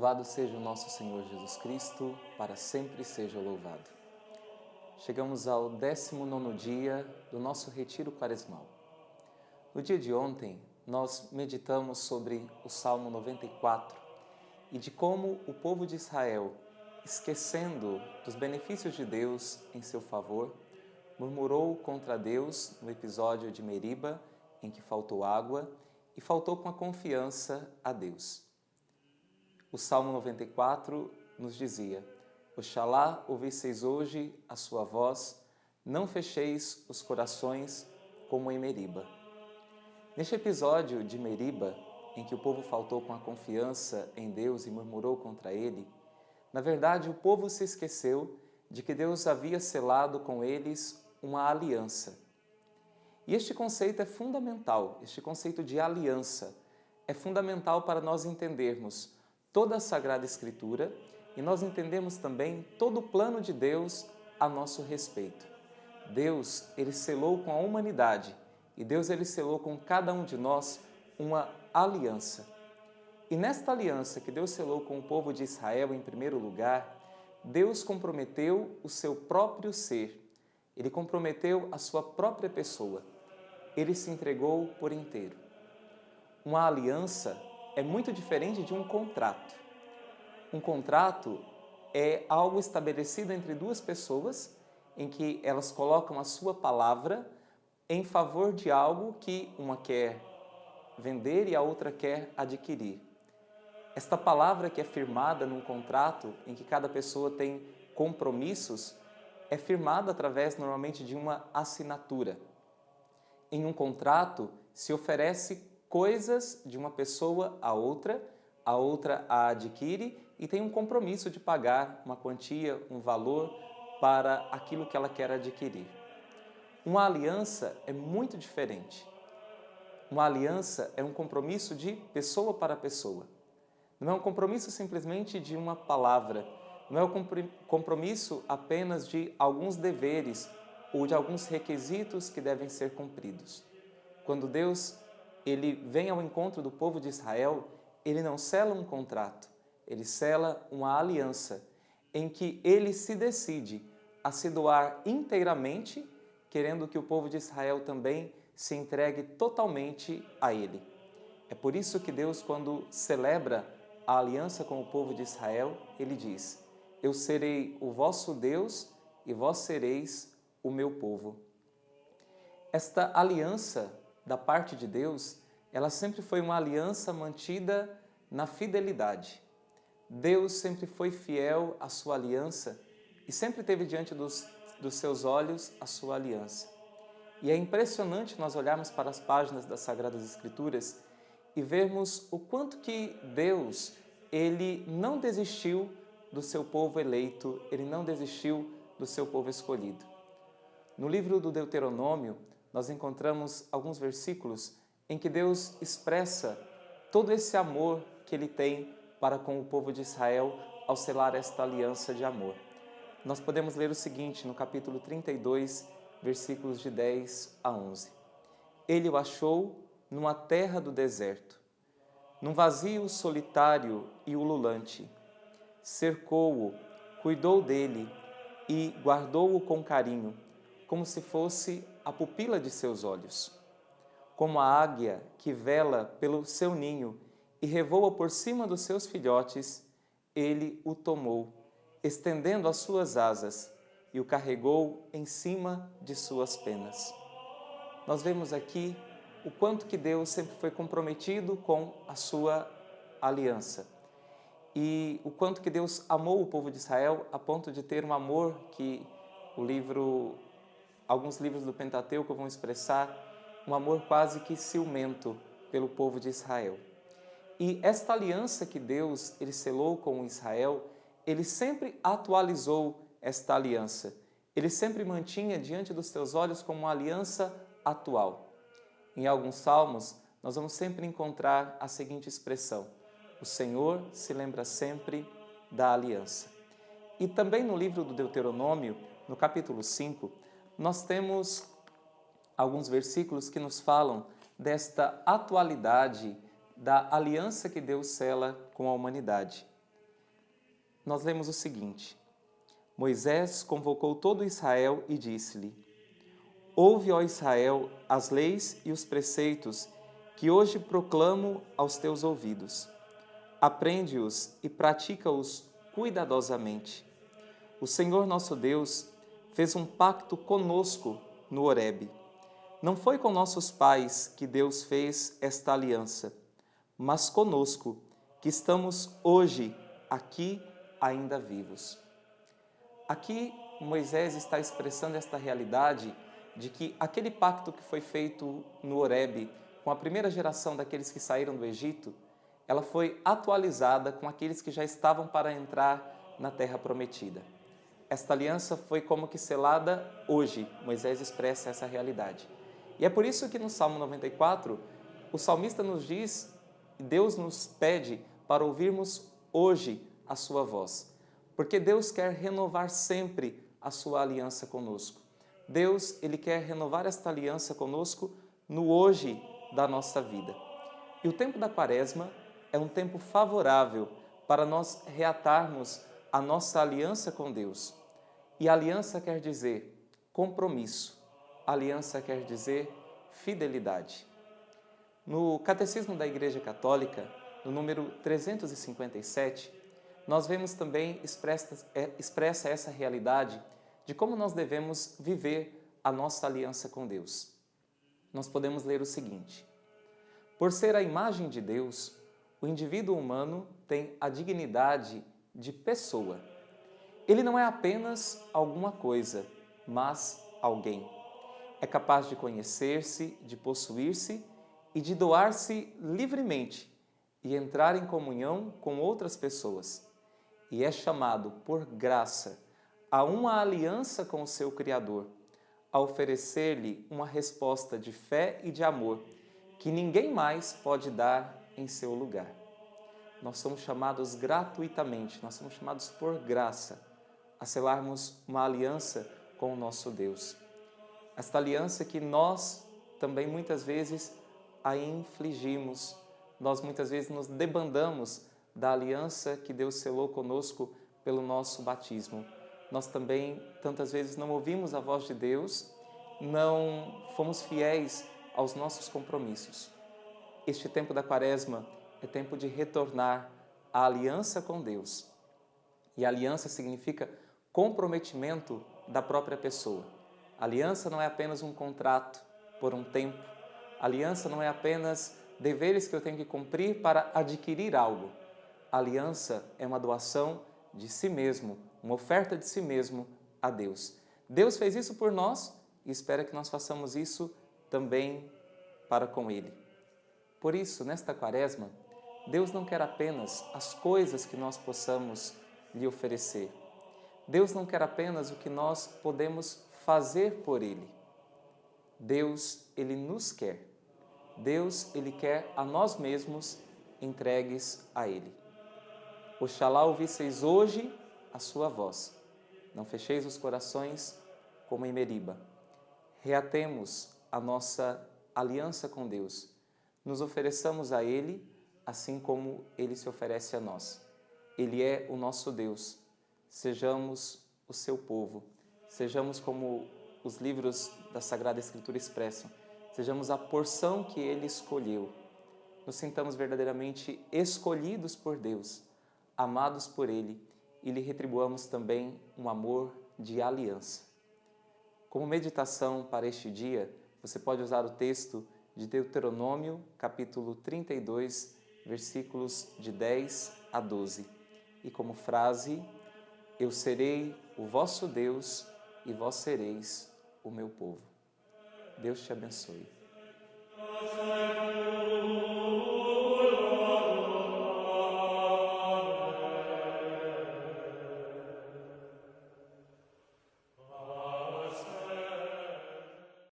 Louvado seja o nosso Senhor Jesus Cristo, para sempre seja louvado. Chegamos ao 19º dia do nosso retiro quaresmal. No dia de ontem, nós meditamos sobre o Salmo 94 e de como o povo de Israel, esquecendo dos benefícios de Deus em seu favor, murmurou contra Deus no episódio de Meriba, em que faltou água, e faltou com a confiança a Deus. O Salmo 94 nos dizia: Oxalá ouvisseis hoje a sua voz, não fecheis os corações como em Meriba. Neste episódio de Meriba, em que o povo faltou com a confiança em Deus e murmurou contra ele, na verdade o povo se esqueceu de que Deus havia selado com eles uma aliança. E este conceito é fundamental, este conceito de aliança é fundamental para nós entendermos toda a Sagrada Escritura e nós entendemos também todo o plano de Deus a nosso respeito. Deus, ele selou com a humanidade e Deus, ele selou com cada um de nós uma aliança. E nesta aliança que Deus selou com o povo de Israel, em primeiro lugar, Deus comprometeu o seu próprio ser. Ele comprometeu a sua própria pessoa. Ele se entregou por inteiro. Uma aliança é muito diferente de um contrato. Um contrato é algo estabelecido entre duas pessoas em que elas colocam a sua palavra em favor de algo que uma quer vender e a outra quer adquirir. Esta palavra que é firmada num contrato em que cada pessoa tem compromissos é firmada através normalmente de uma assinatura. Em um contrato se oferece coisas de uma pessoa a outra a adquire e tem um compromisso de pagar uma quantia, um valor para aquilo que ela quer adquirir. Uma aliança é muito diferente. Uma aliança é um compromisso de pessoa para pessoa. Não é um compromisso simplesmente de uma palavra, não é um compromisso apenas de alguns deveres ou de alguns requisitos que devem ser cumpridos. Quando Deus ele vem ao encontro do povo de Israel, ele não sela um contrato, ele sela uma aliança em que ele se decide a se doar inteiramente, querendo que o povo de Israel também se entregue totalmente a ele. É por isso que Deus, quando celebra a aliança com o povo de Israel, ele diz: Eu serei o vosso Deus e vós sereis o meu povo. Esta aliança da parte de Deus, ela sempre foi uma aliança mantida na fidelidade. Deus sempre foi fiel à sua aliança e sempre teve diante dos seus olhos a sua aliança. E é impressionante nós olharmos para as páginas das Sagradas Escrituras e vermos o quanto que Deus, ele não desistiu do seu povo eleito, ele não desistiu do seu povo escolhido. No livro do Deuteronômio, nós encontramos alguns versículos em que Deus expressa todo esse amor que ele tem para com o povo de Israel ao selar esta aliança de amor. Nós podemos ler o seguinte no capítulo 32, versículos de 10 a 11. Ele o achou numa terra do deserto, num vazio solitário e ululante. Cercou-o, cuidou dele e guardou-o com carinho, como se fosse a pupila de seus olhos. Como a águia que vela pelo seu ninho e revoa por cima dos seus filhotes, ele o tomou, estendendo as suas asas, e o carregou em cima de suas penas. Nós vemos aqui o quanto que Deus sempre foi comprometido com a sua aliança. E o quanto que Deus amou o povo de Israel a ponto de ter um amor que alguns livros do Pentateuco vão expressar, um amor quase que ciumento pelo povo de Israel. E esta aliança que Deus ele selou com Israel, ele sempre atualizou esta aliança. Ele sempre mantinha diante dos teus olhos como uma aliança atual. Em alguns salmos, nós vamos sempre encontrar a seguinte expressão: o Senhor se lembra sempre da aliança. E também no livro do Deuteronômio, no capítulo 5, nós temos alguns versículos que nos falam desta atualidade da aliança que Deus sela com a humanidade. nós lemos o seguinte: Moisés convocou todo Israel e disse-lhe: Ouve, ó Israel, as leis e os preceitos que hoje proclamo aos teus ouvidos. Aprende-os e pratica-os cuidadosamente. O Senhor nosso Deus fez um pacto conosco no Horebe. Não foi com nossos pais que Deus fez esta aliança, mas conosco, que estamos hoje aqui ainda vivos. Aqui Moisés está expressando esta realidade de que aquele pacto que foi feito no Horebe com a primeira geração daqueles que saíram do Egito, ela foi atualizada com aqueles que já estavam para entrar na Terra Prometida. Esta aliança foi como que selada hoje. Moisés expressa essa realidade. E é por isso que no Salmo 94, o salmista nos diz, Deus nos pede para ouvirmos hoje a sua voz. Porque Deus quer renovar sempre a sua aliança conosco. Deus, Ele quer renovar esta aliança conosco no hoje da nossa vida. E o tempo da Quaresma é um tempo favorável para nós reatarmos a nossa aliança com Deus. E aliança quer dizer compromisso. Aliança quer dizer fidelidade. No Catecismo da Igreja Católica, no número 357, nós vemos também expressa essa realidade de como nós devemos viver a nossa aliança com Deus. Nós podemos ler o seguinte: por ser a imagem de Deus, o indivíduo humano tem a dignidade de pessoa. Ele não é apenas alguma coisa, mas alguém. É capaz de conhecer-se, de possuir-se e de doar-se livremente e entrar em comunhão com outras pessoas. E é chamado por graça a uma aliança com o seu Criador, a oferecer-lhe uma resposta de fé e de amor que ninguém mais pode dar em seu lugar. Nós somos chamados gratuitamente, nós somos chamados por graça a selarmos uma aliança com o nosso Deus. Esta aliança que nós também muitas vezes a infligimos, nós muitas vezes nos debandamos da aliança que Deus selou conosco pelo nosso batismo. Nós também tantas vezes não ouvimos a voz de Deus, não fomos fiéis aos nossos compromissos. Este tempo da Quaresma é tempo de retornar à aliança com Deus. E aliança significa comprometimento da própria pessoa. Aliança não é apenas um contrato por um tempo. Aliança não é apenas deveres que eu tenho que cumprir para adquirir algo. Aliança é uma doação de si mesmo, uma oferta de si mesmo a Deus. Deus fez isso por nós e espera que nós façamos isso também para com Ele. Por isso, nesta Quaresma, Deus não quer apenas as coisas que nós possamos lhe oferecer. Deus não quer apenas o que nós podemos fazer por Ele. Deus, Ele nos quer. Deus, Ele quer a nós mesmos entregues a Ele. Oxalá ouvisseis hoje a sua voz. Não fecheis os corações como em Meriba. Reatemos a nossa aliança com Deus. Nos ofereçamos a Ele, assim como Ele se oferece a nós. Ele é o nosso Deus. Sejamos o seu povo. Sejamos como os livros da Sagrada Escritura expressam. Sejamos a porção que Ele escolheu. Nos sintamos verdadeiramente escolhidos por Deus, amados por Ele, e lhe retribuamos também um amor de aliança. Como meditação para este dia, você pode usar o texto de Deuteronômio, capítulo 32, versículos de 10 a 12. E como frase, eu serei o vosso Deus e vós sereis o meu povo. Deus te abençoe.